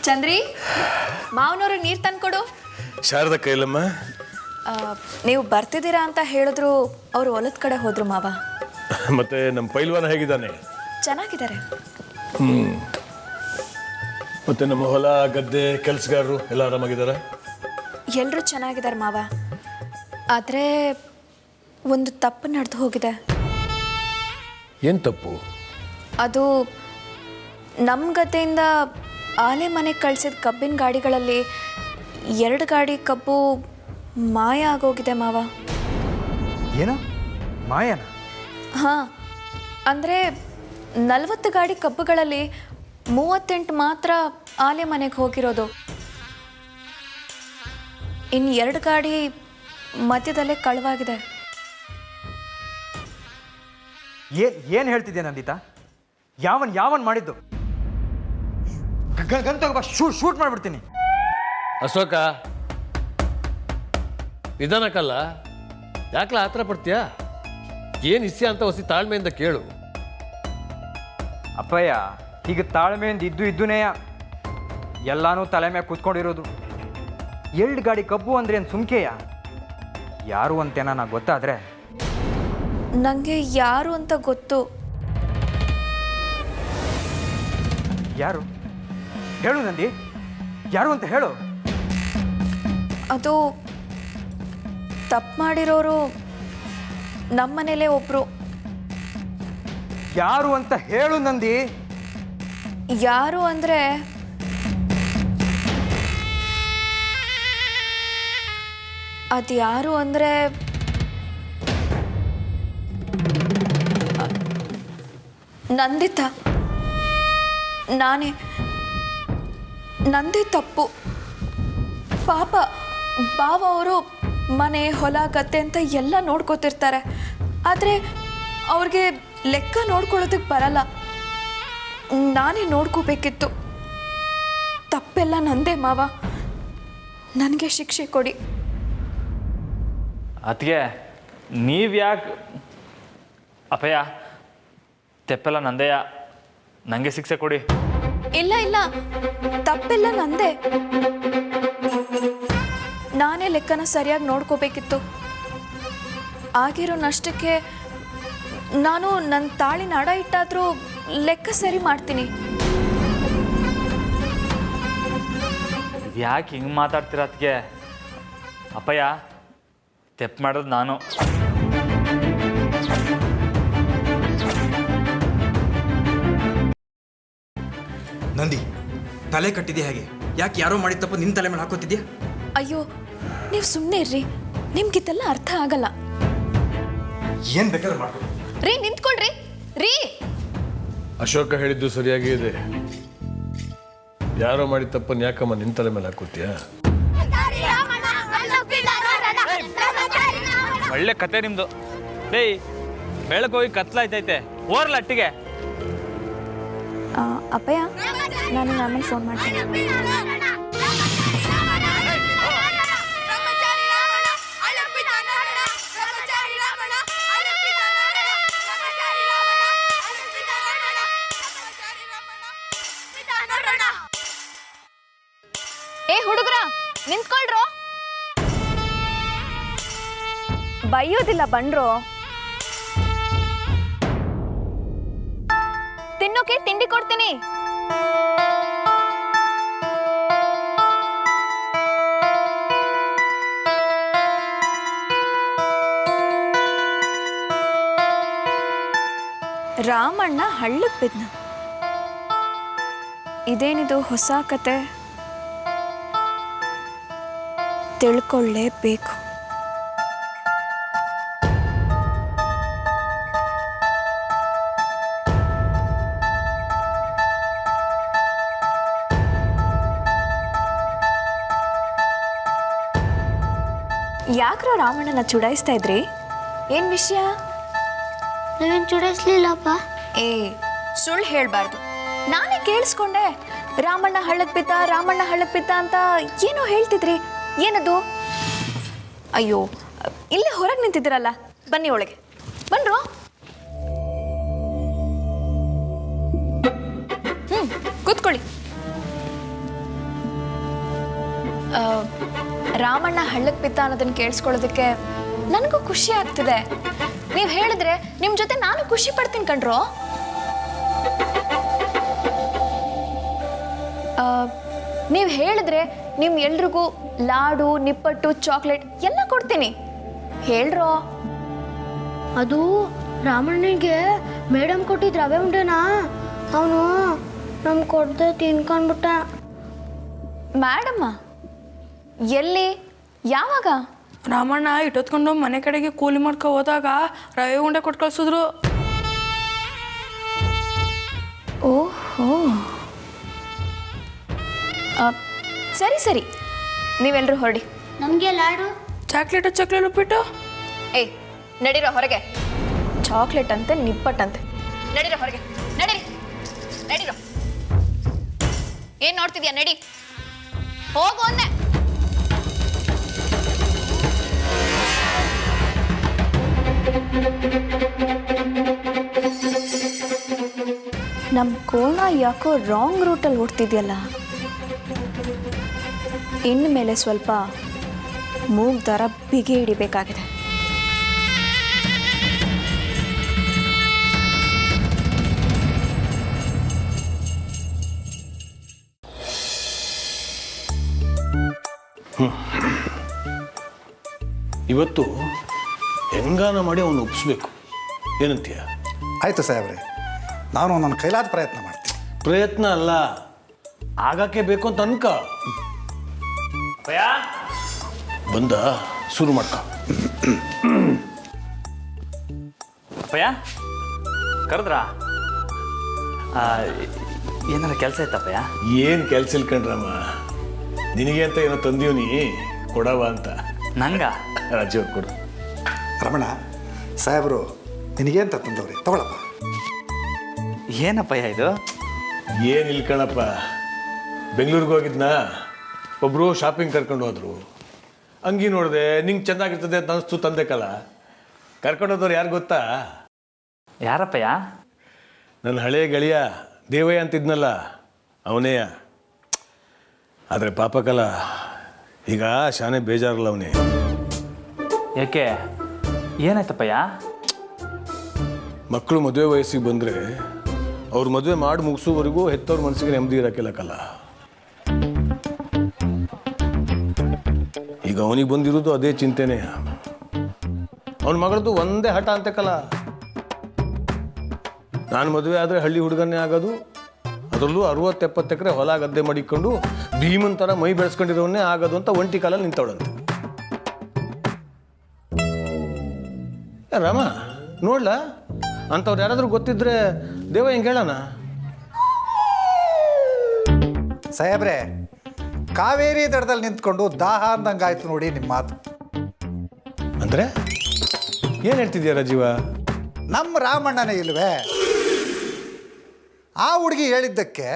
ಚಂದ್ರಿ, ಮಾವನವ್ರಿಗೆ ನೀರು ತಂದ್ಕೊಡು. ಶಾರದ ಕೈಲಮ್ಮ, ನೀವು ಬರ್ತಿದ್ದೀರಾ ಅಂತ ಹೇಳಿದ್ರು ಅವರು ಹೊಲದ ಕಡೆ ಹೋದ್ರು ಮಾವ. ಮತ್ತೆ ನಮ್ಮ ಪೈಲ್ವಾನ ಹೇಗಿದ್ದಾನೆ? ಚೆನ್ನಾಗಿದ್ದಾರೆ. ಮತ್ತೆ ನಮ್ಮ ಹೊಲ ಗದ್ದೆ ಕೆಲಸಗಾರರು ಎಲ್ಲ ಆರಾಮಾಗಿದ್ದಾರೆ? ಎಲ್ಲರೂ ಚೆನ್ನಾಗಿದ್ದಾರೆ ಮಾವ. ಆದರೆ ಒಂದು ತಪ್ಪು ನಡೆದು ಹೋಗಿದೆ. ಏನು ತಪ್ಪು? ಅದು ನಮ್ಮ ಗದ್ದೆಯಿಂದ ಆಲೆ ಮನೆಗೆ ಕಳಿಸಿದ ಕಬ್ಬಿನ ಗಾಡಿಗಳಲ್ಲಿ 2 ಗಾಡಿ ಕಬ್ಬು ಮಾಯ ಆಗೋಗಿದೆ ಮಾವ. ಏನು ಮಾಯನ? ಹಾಂ, ಅಂದರೆ 40 ಗಾಡಿ ಕಬ್ಬುಗಳಲ್ಲಿ 38 ಮಾತ್ರ ಆಲೆ ಮನೆಗೆ ಹೋಗಿರೋದು. ಇನ್ನು 2 ಗಾಡಿ ಮಧ್ಯದಲ್ಲೇ ಕಳುವಾಗಿದೆ. ಏನು ಹೇಳ್ತಿದ್ದೆ ನಂದಿತಾ? ಯಾವನ್ ಮಾಡಿದ್ದು? ಗನ್ ತಗೋಬಾ, ಶೂಟ್ ಮಾಡಿಬಿಡ್ತೀನಿ. ಅಶೋಕ, ನಿಧಾನಕ್ಕಲ್ಲ, ಯಾಕಲ ಆತರ ಪಡ್ತೀಯಾ? ಏನು ಇಸ್ಯ ಅಂತ ಹೊಸಿ ತಾಳ್ಮೆಯಿಂದ ಕೇಳು. ಅಪ್ಪಯ್ಯ, ಈಗ ತಾಳ್ಮೆಯಿಂದ ಇದ್ದುನೇಯ ಎಲ್ಲಾನು ತಲೆ ಮೇಲೆ ಕೂತ್ಕೊಂಡಿರೋದು. 2 ಗಾಡಿ ಕಬ್ಬು ಅಂದ್ರೆ ಏನು ಸುಮ್ಕೆಯ? ಯಾರು ಅಂತೇನ ನಾ ಗೊತ್ತಾದ್ರೆ? ನನಗೆ ಯಾರು ಅಂತ ಗೊತ್ತು. ಯಾರು? ಹೇಳು ನಂದಿ, ಯಾರು ಅಂತ ಹೇಳು. ಅದು ತಪ್ಪು ಮಾಡಿರೋರು ನಮ್ಮನೇಲೇ ಒಬ್ಬರು. ಯಾರು ಅಂತ ಹೇಳು ನಂದಿ. ಯಾರು ಅಂದರೆ ಅದು ಯಾರು ಅಂದರೆ ನಂದಿತಾ. ನಂದೇ ತಪ್ಪು. ಪಾಪ ಬಾವ ಅವರು ಮನೆ ಹೊಲ ಗದ್ದೆ ಅಂತ ಎಲ್ಲ ನೋಡ್ಕೋತಿರ್ತಾರೆ. ಆದರೆ ಅವ್ರಿಗೆ ಲೆಕ್ಕ ನೋಡ್ಕೊಳ್ಳೋದಕ್ಕೆ ಬರಲ್ಲ. ನಾನೇ ನೋಡ್ಕೋಬೇಕಿತ್ತು. ತಪ್ಪೆಲ್ಲ ನಂದೇ ಮಾವ. ನನಗೆ ಶಿಕ್ಷೆ ಕೊಡಿ. ಅದಕ್ಕೆ ನೀವು ಯಾಕೆ ಅಪ್ಪಯ್ಯ? ತೆಪ್ಪೆಲ್ಲ ನಂದೆಯ, ನನಗೆ ಶಿಕ್ಷೆ ಕೊಡಿ. ಇಲ್ಲ, ತಪ್ಪೆಲ್ಲ ನಂದೇ. ನಾನೇ ಲೆಕ್ಕನ ಸರಿಯಾಗಿ ನೋಡ್ಕೋಬೇಕಿತ್ತು. ಆಗಿರೋ ನಷ್ಟಕ್ಕೆ ನಾನು ನನ್ನ ತಾಳಿನ ಅಡ ಇಟ್ಟಾದರೂ ಲೆಕ್ಕ ಸರಿ ಮಾಡ್ತೀನಿ. ಯಾಕೆ ಹಿಂಗೆ ಮಾತಾಡ್ತೀರ ಅದಕ್ಕೆ? ಅಪ್ಪಯ್ಯ, ತೆಪ್ಪು ಮಾಡೋದು ನಾನು. ನಂದಿ, ತಲೆ ಕಟ್ಟಿದೆ ಹೇಗೆ? ಯಾಕೆ ಯಾರೋ ಮಾಡಿದ ತಪ್ಪು ನಿನ್ನ ತಲೆ ಮೇಲೆ ಹಾಕೋತಿದ್ಯಾ? ಅಯ್ಯೋ, ನೀವು ಸುಮ್ಮನೆ ಇರ್ರಿ. ನಿಮ್ಗಿದೆಲ್ಲ ಅರ್ಥ ಆಗಲ್ಲ. ಏನ್ ಬೇಕಾದ್ರೆ ಮಾಡ್ಕೊ. ರೀ, ನಿಂತ್ಕೊಳ್ರಿ ರೀ. ಅಶೋಕ ಹೇಳಿದ್ದು ಸರಿಯಾಗಿ ಇದೆ. ಯಾರೋ ಮಾಡಿದ ತಪ್ಪನ್ನು ಯಾಕಮ್ಮ ನಿನ್ನ ತಲೆ ಮೇಲೆ ಹಾಕೋತೀಯ? ಒಳ್ಳೆ ಕತೆ ನಿಮ್ಮದು. ಡೇ, ಬೆಳಗ್ಗೆ ಹೋಗಿ ಕತ್ಲಾಯ್ತೈತೆ, ಓರ್ಲ ಅಟ್ಟಿಗೆ. ಅಪ್ಪಯ್ಯ, ನಾನು ಆಮೇಲೆ ಫೋನ್ ಮಾಡ್ತೀನಿ. ಏ ಹುಡುಗರ, ನಿಂತ್ಕೊಳ್ರೋ. ಬೈಯೋದಿಲ್ಲ ಬಣ್ರೋ. ತಿನ್ನೋಕೆ ತಿಂಡಿ ಕೊಡ್ತೀನಿ. ರಾಮಣ್ಣ ಹಳ್ಳಕ್ಕೆ ಬಿದ್ನ. ಇದೇನಿದು ಹೊಸ ಕತೆ? ತಿಳ್ಕೊಳ್ಳೇಬೇಕು. ಯಾಕ್ರೋ ರಾಮಣ್ಣನ ಚುಡಾಯಿಸ್ತಾ ಇದ್ರಿ? ಏನು ವಿಷಯ? ನಾವೇನು ಚುಡಾಯಿಸ್ಲಿಲ್ಲಪ್ಪ. ಏ, ಸುಳ್ಳು ಹೇಳಬಾರ್ದು. ನಾನೇ ಕೇಳಿಸ್ಕೊಂಡೆ. ರಾಮಣ್ಣ ಹಳ್ಳಕ್ಕೆ ಬಿದ್ದ ಅಂತ ಏನೋ ಹೇಳ್ತಿದ್ರಿ. ಏನದು? ಅಯ್ಯೋ ಇಲ್ಲೇ ಹೊರಗೆ ನಿಂತಿದ್ದೀರಲ್ಲ, ಬನ್ನಿ ಒಳಗೆ ಬನ್ರೋ. ಕೂತ್ಕೊಳ್ಳಿ. ರಾಮಣ್ಣ ಹಳ್ಳಕ್ಕೆ ಬಿದ್ದ ಅನ್ನೋದನ್ನು ಕೇಳಿಸ್ಕೊಳ್ಳೋದಕ್ಕೆ ನನಗೂ ಖುಷಿ ಆಗ್ತಿದೆ. ನೀವು ಹೇಳಿದ್ರೆ ನಿಮ್ಮ ಜೊತೆ ನಾನು ಖುಷಿ ಪಡ್ತೀನಿ ಕಣ್ರೋ. ನೀವು ಹೇಳಿದ್ರೆ ನಿಮ್ ಎಲ್ರಿಗೂ ಲಾಡು, ನಿಪ್ಪಟ್ಟು, ಚಾಕ್ಲೇಟ್ ಎಲ್ಲ ಕೊಡ್ತೀನಿ. ಹೇಳ್ರೋ. ಅದು ರಾಮಣ್ಣನಿಗೆ ಮೇಡಮ್ ಕೊಟ್ಟಿದ್ದು ರವೆ ಉಂಡೆನಾ, ಅವನು ನಮ್ಗೆ ಕೊಡದೆ ತಿನ್ಕೊಂಡ್ಬಿಟ್ಟ. ಮೇಡಮ್ಮ ಎಲ್ಲಿ, ಯಾವಾಗ? ರಾಮಣ್ಣ ಇಟ್ಟೊತ್ಕೊಂಡು ಮನೆ ಕಡೆಗೆ ಕೂಲಿ ಮಾಡ್ಕೊ ಹೋದಾಗ ರವೆ ಉಂಡೆ ಕೊಟ್ಟು ಕಳ್ಸಿದ್ರು. ಓಹೋ, ಸರಿ ಸರಿ, ನೀವೆಲ್ಲರೂ ಹೊರಡಿ. ನಮಗೆ ಲಾಡು, ಚಾಕ್ಲೇಟ್ ಉಪ್ಪಿಟ್ಟು. ಏಯ್ ನಡೀರೋ ಹೊರಗೆ. ಚಾಕ್ಲೇಟ್ ಅಂತೆ, ನಿಪ್ಪಟ್ಟಂತೆ. ನಡೀರೋ ಹೊರಗೆ, ನಡೀರಿ, ನಡೀರೋ. ಏನ್ ನೋಡ್ತಿದ್ಯಾ? ನಡಿ, ಹೋಗು ಅಂದೆ. ನಮ್ಮ ಕೋಣ ಯಾಕೋ ರಾಂಗ್ ರೂಟಲ್ಲಿ ಓಡ್ತಿದ್ಯಲ್ಲ. ಇನ್ಮೇಲೆ ಸ್ವಲ್ಪ ಮೂಗ್ ದಾರ ಬಿಗಿ ಹಿಡಿಬೇಕಾಗಿದೆ. ಇವತ್ತು ಹೆಂಗಾನ ಮಾಡಿ ಅವನು ಒಪ್ಪಿಸ್ಬೇಕು. ಏನಂತೀಯ? ಆಯಿತು ಸಾಹೇಬ್ರೆ, ನಾನು ನನ್ನ ಕೈಲಾದ ಪ್ರಯತ್ನ ಮಾಡ್ತೀನಿ. ಪ್ರಯತ್ನ ಅಲ್ಲ, ಆಗಕ್ಕೆ ಬೇಕು ಅಂತ ಅನ್ಕ. ಬಂದ ಶುರು ಮಾಡ್ಕ. ಅಪ್ಪಯ್ಯ ಕರೆದ್ರಾ? ಏನಾರ ಕೆಲಸ ಇತ್ತಪ್ಪಯ್ಯ? ಏನು ಕೆಲಸ ಇಲ್ಕಂಡ್ರಮ್ಮ, ನಿನಗೆ ಅಂತ ಏನೋ ತಂದೀವ್ನಿ, ಕೊಡವ ಅಂತ. ನಂಗ ರಾಜೀವ್ ಕೊಡು. ರಮಣ ಸಾಹೇಬರು ನಿನಗೇಂತ ತಂದವ್ರಿ, ತಗೊಳಪ್ಪ. ಏನಪ್ಪಯ್ಯ ಇದು? ಏನು ಇಲ್ಕಣಪ್ಪ, ಬೆಂಗಳೂರಿಗೆ ಹೋಗಿದ್ನ, ಒಬ್ಬರು ಶಾಪಿಂಗ್ ಕರ್ಕೊಂಡು ಹೋದ್ರು. ಅಂಗಿ ನೋಡಿದೆ, ನಿಂಗೆ ಚೆನ್ನಾಗಿರ್ತದೆ ಅಂತ ಅನಿಸ್ತು, ತಂದೆ ಕಲ. ಕರ್ಕೊಂಡು ಹೋದವ್ರು ಯಾರು ಗೊತ್ತಾ? ಯಾರಪ್ಪಯ್ಯ? ನನ್ನ ಹಳೆಯ ಗೆಳೆಯ ದೇವಯ್ಯ ಅಂತಿದ್ನಲ್ಲ, ಅವನೇ. ಆದರೆ ಪಾಪಕಲ ಈಗ ಶಾನೆ ಬೇಜಾರಲ್ಲ ಅವನೇ. ಯಾಕೆ, ಏನಾಯ್ತಪ್ಪಯ್ಯ? ಮಕ್ಕಳು ಮದುವೆ ವಯಸ್ಸಿಗೆ ಬಂದರೆ ಅವ್ರ ಮದುವೆ ಮಾಡಿ ಮುಗಿಸೋವರೆಗೂ ಹೆತ್ತವ್ರ ಮನಸ್ಸಿಗೆ ನೆಮ್ಮದಿ ಇರೋಕ್ಕಿಲ್ಲಕ್ಕಲ್ಲ. ಈಗ ಅವನಿಗೆ ಬಂದಿರೋದು ಅದೇ ಚಿಂತೆನೇ. ಅವನ ಮಗಳದ್ದು ಒಂದೇ ಹಠ ಅಂತೆಕಲ್ಲ, ನಾನು ಮದುವೆ ಆದರೆ ಹಳ್ಳಿ ಹುಡುಗನ್ನೇ ಆಗೋದು, ಅದರಲ್ಲೂ 60-70 ಎಕರೆ ಹೊಲ ಗದ್ದೆ ಮಾಡಿಕೊಂಡು ಭೀಮನ್ ಥರ ಮೈ ಬೆಳೆಸ್ಕೊಂಡಿರೋವನ್ನೇ ಆಗೋದು ಅಂತ ಒಂಟಿ ಕಾಲಲ್ಲಿ ನಿಂತವಳಂತೆ. ರಾಮ ನೋಡ್ಲಾ, ಅಂಥವ್ರು ಯಾರಾದರೂ ಗೊತ್ತಿದ್ರೆ ದೇವ ಹಿಂಗೆ ಹೇಳೋಣ. ಸಾಹೇಬ್ರೆ, ಕಾವೇರಿ ದಡದಲ್ಲಿ ನಿಂತ್ಕೊಂಡು ದಾಹ ಅಂದಂಗಾಯ್ತು ನೋಡಿ ನಿಮ್ಮ ಮಾತು. ಅಂದರೆ ಏನು ಹೇಳ್ತಿದ್ಯಾ ರಾಜೀವ? ನಮ್ಮ ರಾಮಣ್ಣನೇ ಇಲ್ವೇ? ಆ ಹುಡುಗಿ ಹೇಳಿದ್ದಕ್ಕೆ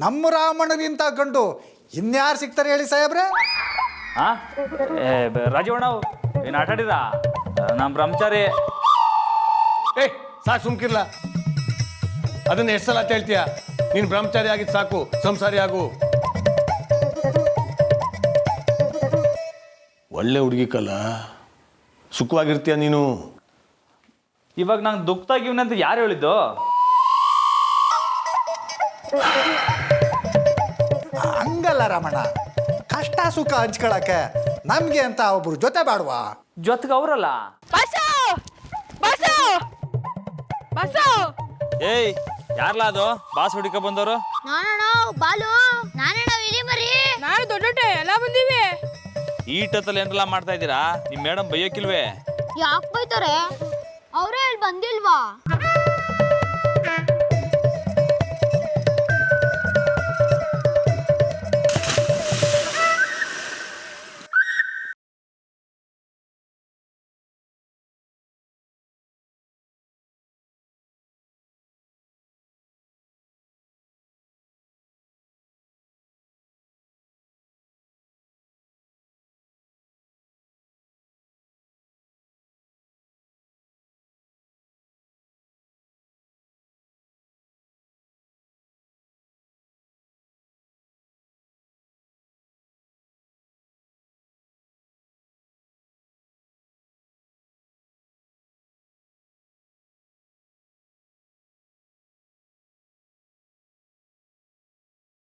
ನಮ್ಮ ರಾಮಣ್ಣನಿಂತ ಗಂಡು ಇನ್ಯಾರು ಸಿಗ್ತಾರೆ ಹೇಳಿ ಸಾಹೇಬ್ರೆ? ರಾಜೀವಣ್ಣ ಏನು ಆಟಾಡಿದ? ನಮ್ಮ ಬ್ರಹ್ಮಚಾರಿ. ಸಾಕು ಸುಮ್ಕಿರ್ಲ, ಅದನ್ನ ಎಷ್ಟು ಸಲ ಅಂತ ಹೇಳ್ತೀಯ? ನೀನು ಬ್ರಹ್ಮಚಾರಿ ಆಗಿದ್ದು ಸಾಕು, ಸಂಸಾರಿ ಆಗು. ಒಳ್ಳೆ ಹುಡುಗಿ ಕಲ್ಲ, ಸುಖವಾಗಿರ್ತೀಯ ನೀನು. ಇವಾಗ ನಂಗೆ ದುಃಖದಾಗಿವ್ನಂತ ಯಾರು ಹೇಳಿದ್ದು? ಹಂಗಲ್ಲ ರಾಮಣ್ಣ, ಕಷ್ಟ ಸುಖ ಹಂಚ್ಕೊಳಕ್ಕೆ ನಮ್ಗೆ ಅಂತ ಒಬ್ರು ಜೊತೆ ಬಾಡುವಾ? ಜೊತೆಗೆ ಅವರಲ್ಲ. ಏಯ್ ಯಾರ್ಲಾ ಅದು ಬಾಸ್ ಹುಡುಕ ಬಂದವರು? ನಾನಣ್ಣ ಬಾಲು, ನಾನಣ್ಣ ಇಲ್ಲಿ ಮರಿ. ನಾನು ದೊಡ್ಡ ಎಲ್ಲ ಬಂದೀವಿ. ಈಟತ್ತಲ್ಲಿ ಏನೆಲ್ಲ ಮಾಡ್ತಾ ಇದ್ದೀರಾ? ನಿಮ್ಮ ಮೇಡಮ್ ಬೈಯೋಕಿಲ್ವೇ? ಯಾಕೆ ಬೈತಾರೆ? ಅವರೇ ಇಲ್ಲಿ ಬಂದಿಲ್ವಾ?